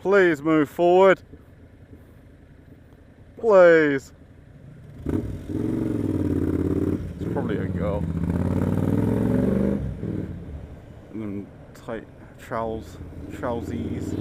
Please move forward. Please. It's probably a girl. And them tight trousies.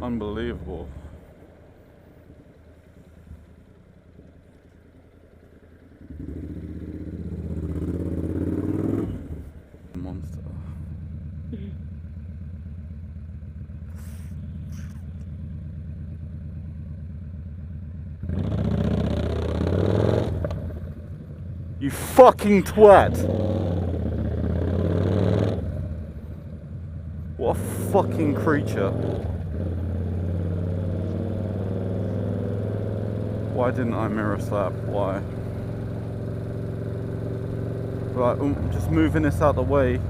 Unbelievable. Monster. You fucking twat! What a fucking creature. Why didn't I mirror slap? Why? Right, just moving this out the way.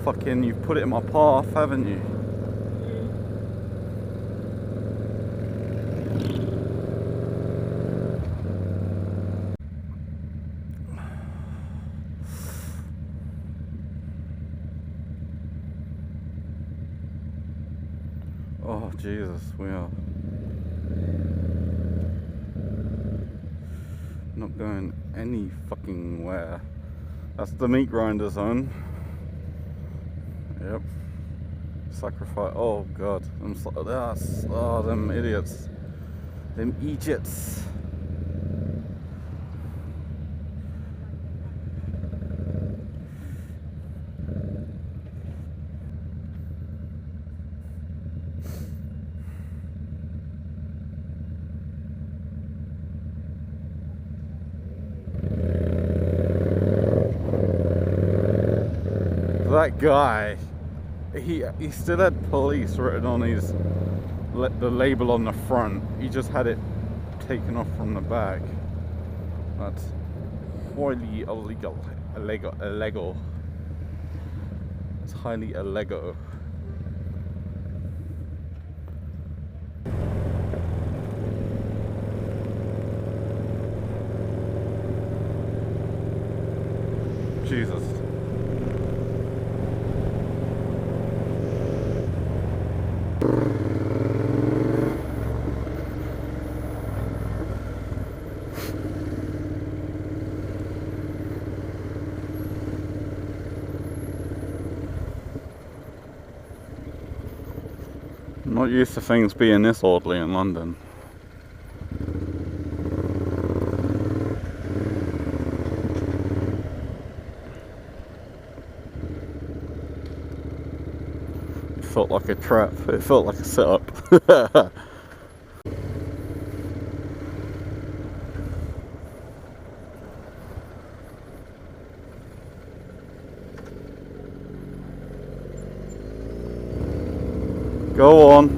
Fucking, you've put it in my path, haven't you? Oh, Jesus, we are not going any fucking where. That's the meat grinder zone. Yep. Sacrifice. Oh god. Oh, them idiots. Them Egypts. That guy, he still had police written on his the label on the front. He just had it taken off from the back. That's highly illegal. It's highly illegal. Jesus. I'm not used to things being this orderly in London. It felt like a trap. It felt like a setup. Go on.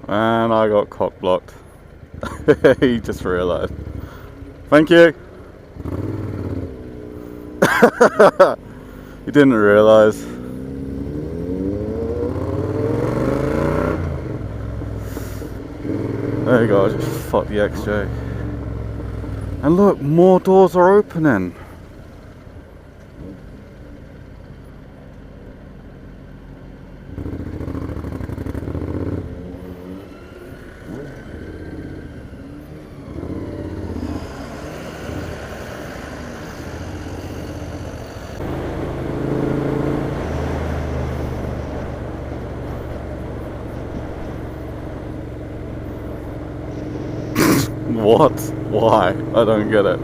And I got cock blocked. He just realised. Thank you. He didn't realise. There you go, I just fucked the XJ. And look, more doors are opening. What? Why? I don't get it.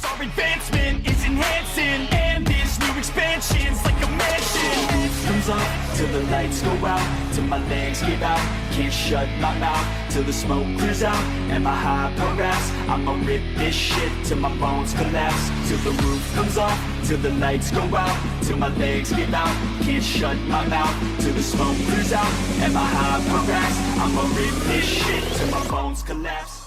Our advancement is enhancing, and this new expansion's like a mansion. The roof comes up till the lights go out, till my legs give out, can't shut my mouth, till the smoke clears out, and my high progress. I'ma rip this shit till my bones collapse, till the roof comes off, till the lights go out, till my legs give out, can't shut my mouth, till the smoke clears out, and my high progress. I'ma rip this shit till my bones collapse.